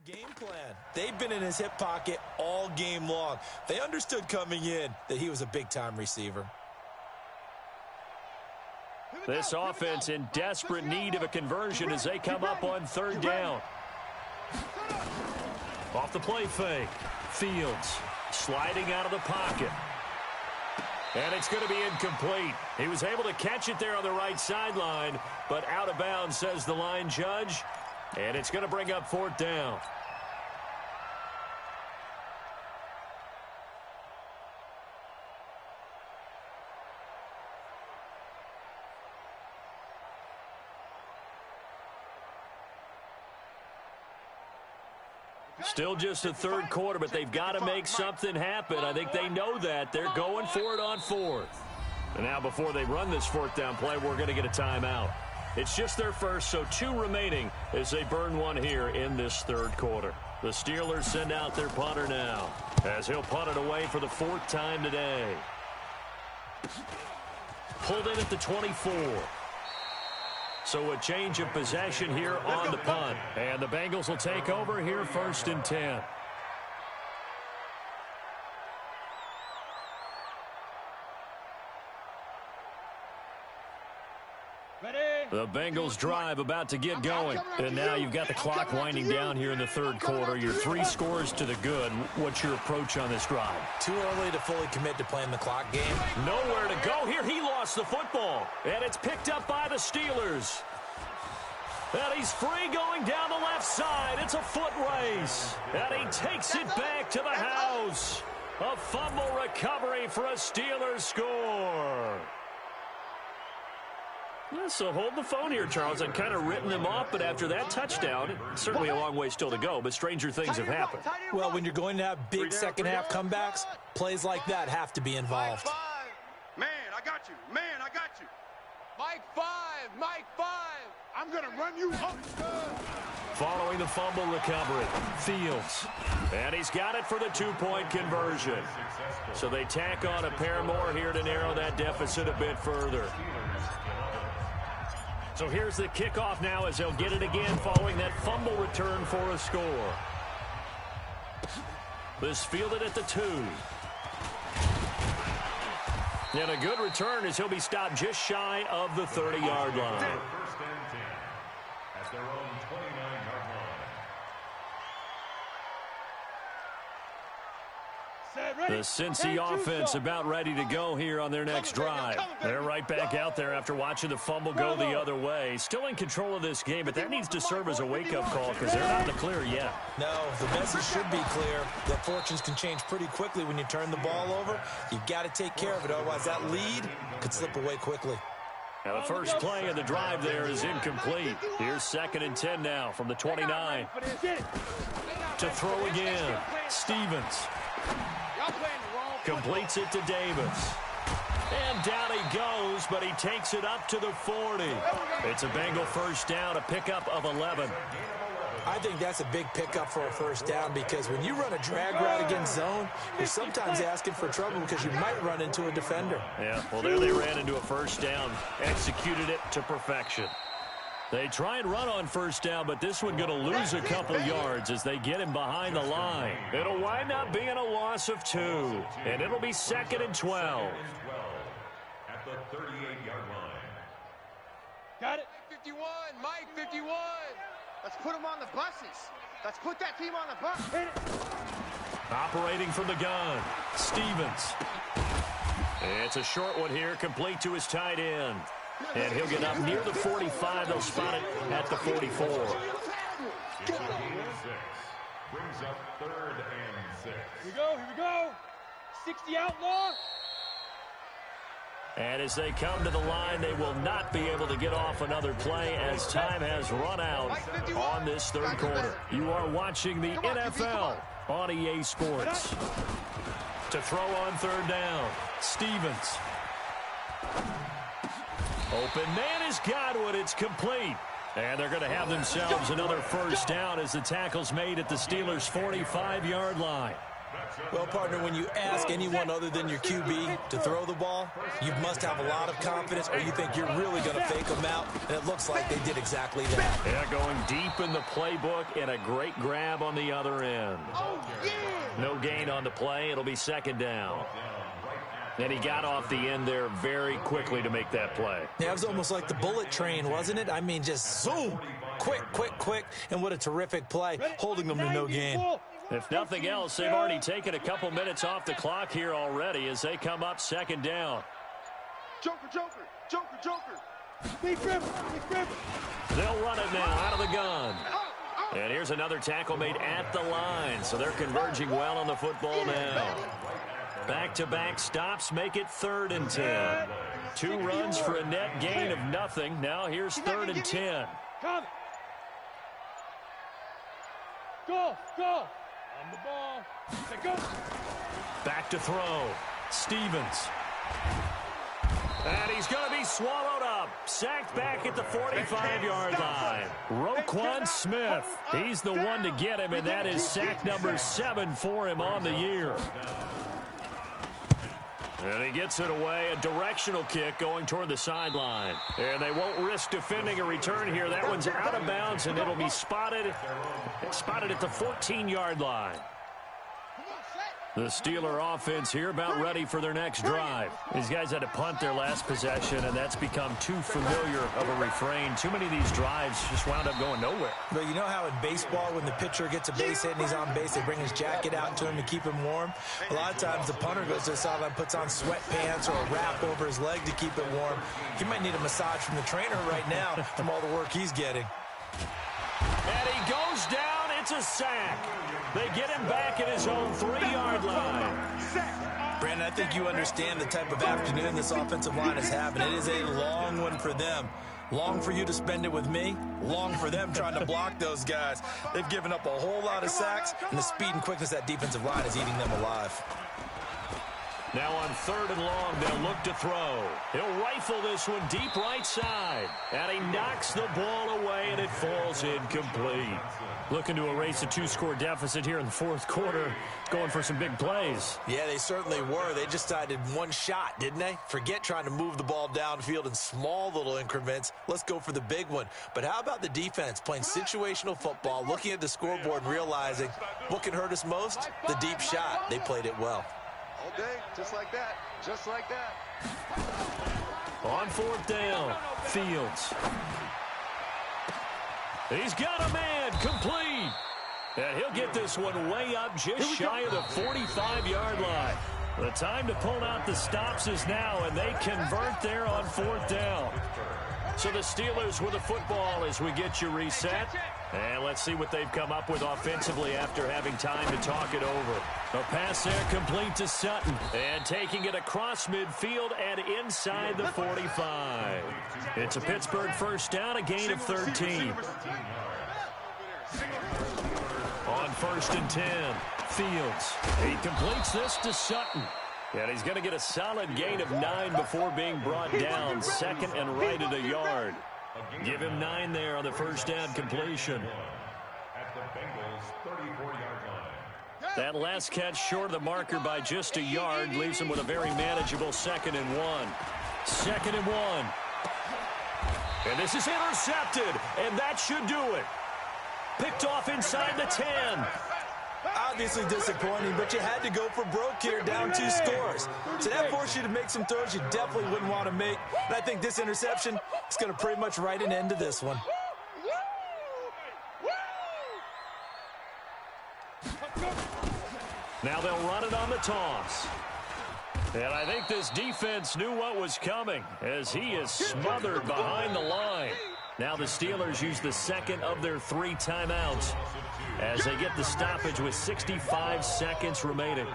game plan. They've been in his hip pocket all game long. They understood coming in that he was a big-time receiver. This offense in desperate need of a conversion as they come up on third down. Off the play fake. Fields sliding out of the pocket. And it's going to be incomplete. He was able to catch it there on the right sideline, but out of bounds, says the line judge. And it's going to bring up fourth down. Still just the third quarter, but they've got to make something happen. I think they know that. They're going for it on fourth. And now before they run this fourth down play, we're going to get a timeout. It's just their first, so 2 remaining as they burn one here in this third quarter. The Steelers send out their punter now as he'll punt it away for the 4th time today. Pulled in at the 24. So a change of possession here on the punt. And the Bengals will take over here 1st and 10. The Bengals drive about to get going. And now you've got the clock winding down here in the third quarter. Your 3 scores to the good. What's your approach on this drive? Too early to fully commit to playing the clock game. Nowhere to go here. He lost the football. And it's picked up by the Steelers. And he's free going down the left side. It's a foot race. And he takes it back to the house. A fumble recovery for a Steelers score. Yeah, so hold the phone here, Charles. I'd kind of written them off, but after that touchdown, certainly a long way still to go, but stranger things have happened. Well, when you're going to have big second-half comebacks, plays like that have to be involved. Man, I got you. Man, I got you. Mike 5. Mike 5. I'm going to run you up. Following the fumble recovery, Fields. And he's got it for the 2-point conversion. So they tack on a pair more here to narrow that deficit a bit further. So here's the kickoff now as they'll get it again following that fumble return for a score. This fielded at the 2. And a good return as he'll be stopped just shy of the 30-yard line. First and 10 at their own 29-yard line. The Cincy offense about ready to go here on their next drive. They're right back out there after watching the fumble go the other way. Still in control of this game, but that needs to serve as a wake-up call because they're not in the clear yet. No, the message should be clear that fortunes can change pretty quickly when you turn the ball over. You've got to take care of it, otherwise that lead could slip away quickly. Now the first play of the drive there is incomplete. Here's 2nd and 10 now from the 29. To throw again, Stevens. Completes it to Davis. And down he goes, but he takes it up to the 40. It's a Bengal first down, a pickup of 11. I think that's a big pickup for a first down because when you run a drag route against zone, you're sometimes asking for trouble because you might run into a defender. Yeah, well, there they ran into a first down, executed it to perfection. They try and run on first down, but this one going to lose a couple yards as they get him behind the line. It'll wind up being a loss of 2, and it'll be 2nd and 12. At the 38-yard line. Got it. 51. Mike 51. Let's put him on the buses. Let's put that team on the bus. Operating from the gun, Stevens. It's a short one here, complete to his tight end. And he'll get up near the 45. They'll spot it at the 44. Brings up 3rd and 6. Here we go. 60 outlaw. And as they come to the line, they will not be able to get off another play as time has run out on this third quarter. You are watching the NFL on EA Sports. To throw on 3rd down, Stevens. Open man is Godwin. It's complete. And they're going to have themselves another first down as the tackle's made at the Steelers' 45-yard line. Well, partner, when you ask anyone other than your QB to throw the ball, you must have a lot of confidence or you think you're really going to fake them out, and it looks like they did exactly that. Yeah, going deep in the playbook and a great grab on the other end. No gain on the play. It'll be second down. And he got off the end there very quickly to make that play. Yeah, it was almost like the bullet train, wasn't it? I mean, just zoom, quick, and what a terrific play, holding them to no gain. If nothing else, they've already taken a couple minutes off the clock here already as they come up second down. Joker. Big grip. They'll run it now out of the gun. And here's another tackle made at the line, so they're converging well on the football now. Back-to-back stops make it 3rd and 10. 2 runs for a net gain of nothing. Now here's 3rd and 10. Come. Go. On the ball. Go. Back to throw. Stevens. And he's going to be swallowed up. Sacked back at the 45-yard line. Roquan Smith. He's the one to get him, and that is sack number 7 for him on the year. And he gets it away, a directional kick going toward the sideline. And they won't risk defending a return here. That one's out of bounds, and it'll be spotted at the 14-yard line. The Steeler offense here about ready for their next drive. These guys had to punt their last possession, and that's become too familiar of a refrain. Too many of these drives just wound up going nowhere. But you know how in baseball, when the pitcher gets a base hit and he's on base, they bring his jacket out to him to keep him warm? A lot of times the punter goes to the sideline, puts on sweatpants or a wrap over his leg to keep it warm. He might need a massage from the trainer right now from all the work he's getting. And he goes down. It's a sack. They get him back at his own 3-yard line. Brandon, I think you understand the type of afternoon this offensive line is having. It is a long one for them. Long for you to spend it with me. Long for them trying to block those guys. They've given up a whole lot of sacks, and the speed and quickness of that defensive line is eating them alive. Now on 3rd and long, they'll look to throw. He'll rifle this one deep right side. And he knocks the ball away, and it falls incomplete. Looking to erase a 2-score deficit here in the 4th quarter. Going for some big plays. Yeah, they certainly were. They just decided one shot, didn't they? Forget trying to move the ball downfield in small little increments. Let's go for the big one. But how about the defense playing situational football, looking at the scoreboard and realizing what can hurt us most? The deep shot. They played it well. All day, just like that. On 4th down, Fields. He's got a man, complete. And he'll get this one way up just shy of the 45-yard line. The time to pull out the stops is now, and they convert there on 4th down. So the Steelers with the football as we get you reset. And let's see what they've come up with offensively after having time to talk it over. A pass there complete to Sutton. And taking it across midfield and inside the 45. It's a Pittsburgh 1st down, a gain of 13. On 1st and 10, Fields. He completes this to Sutton. And he's going to get a solid gain of 9 before being brought down. 2nd and right at a yard. Give him 9 there on the 1st down completion. At the Bengals' 34-yard line. That last catch short of the marker by just a yard leaves him with a very manageable 2nd and 1. 2nd and 1. And this is intercepted, and that should do it. Picked off inside the 10. Obviously disappointing, but you had to go for broke here, down 2 scores. So that forced you to make some throws you definitely wouldn't want to make. And I think this interception is going to pretty much write an end to this one. Now they'll run it on the toss. And I think this defense knew what was coming as he is smothered behind the line. Now the Steelers use the 2nd of their 3 timeouts as they get the stoppage with 65 seconds remaining.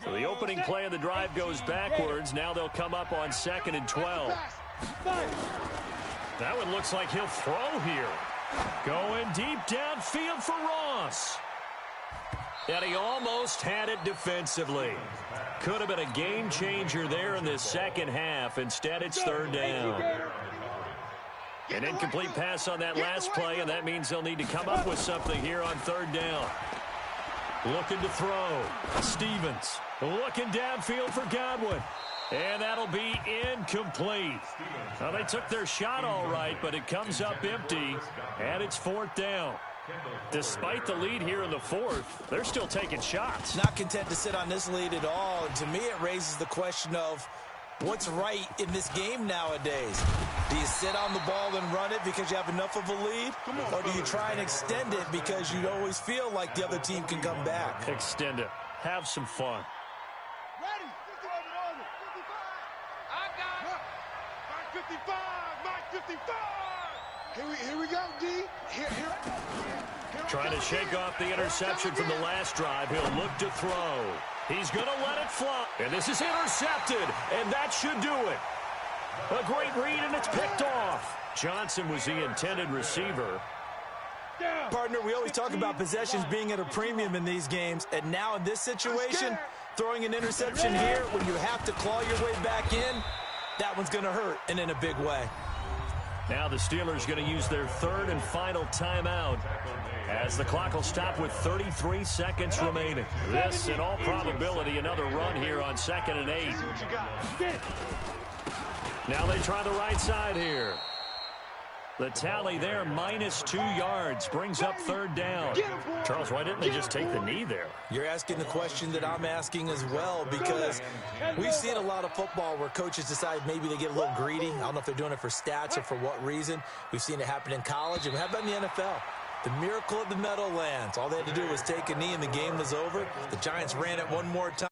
So the opening play of the drive goes backwards. Now they'll come up on 2nd and 12. That one looks like he'll throw here. Going deep downfield for Ross. And he almost had it defensively. Could have been a game changer there in the second half. Instead, it's third down. An incomplete pass on that last play, and that means they'll need to come up with something here on third down. Looking to throw. Stevens looking downfield for Godwin. And that'll be incomplete. Well, they took their shot all right, but it comes up empty, and it's fourth down. Despite the lead here in the fourth, they're still taking shots. Not content to sit on this lead at all. And to me, it raises the question of what's right in this game nowadays. Do you sit on the ball and run it because you have enough of a lead? Or do you try and extend it because you always feel like the other team can come back? Extend it. Have some fun. Ready. I got it. Mike 55. Here we go, D. Here. Trying to shake off the interception from the last drive. He'll look to throw. He's going to let it fly. And this is intercepted. And that should do it. A great read, and it's picked off. Johnson was the intended receiver. Partner, we always talk about possessions being at a premium in these games. And now in this situation, throwing an interception here when you have to claw your way back in, that one's going to hurt, and in a big way. Now the Steelers going to use their third and final timeout as the clock will stop with 33 seconds remaining. This, in all probability, another run here on 2nd and 8. Now they try the right side here. The tally there, -2 yards, brings up third down. Charles, why didn't they just take the knee there? You're asking the question that I'm asking as well, because we've seen a lot of football where coaches decide maybe they get a little greedy. I don't know if they're doing it for stats or for what reason. We've seen it happen in college, and how about in the NFL? The miracle of the Meadowlands. All they had to do was take a knee, and the game was over. The Giants ran it one more time.